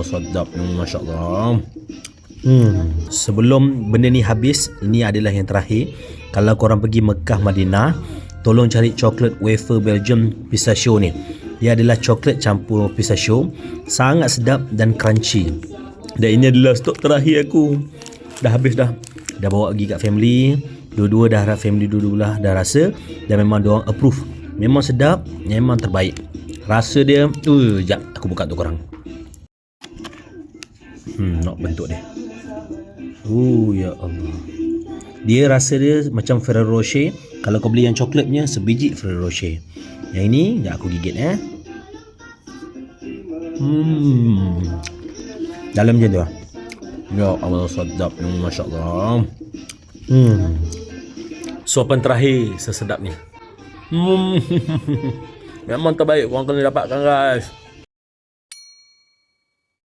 sedap. Masya Allah. Sebelum benda ni habis, ini adalah yang terakhir. Kalau korang pergi Mekah, Madinah, tolong cari coklat wafer Belgium pistachio ni. Dia adalah coklat campur pistachio, sangat sedap dan crunchy. Dan ini adalah stok terakhir aku. Dah habis dah. Dah bawa pergi kat family. Dua-dua dah, family dua-dua dah rasa. Dan memang diorang approve. Memang sedap, memang terbaik. Rasa dia, sekejap aku buka tu korang. Nak bentuk dia. Ya Allah. Dia rasa dia macam Ferrero Rocher. Kalau kau beli yang coklatnya, sebiji Ferrero Rocher. Yang ini, sekejap aku gigit Dalam macam tu lah. Ya Allah, sedap. Masya Allah. Suapan terakhir sesedapnya. Memang terbaik. Korang kena dapatkan guys.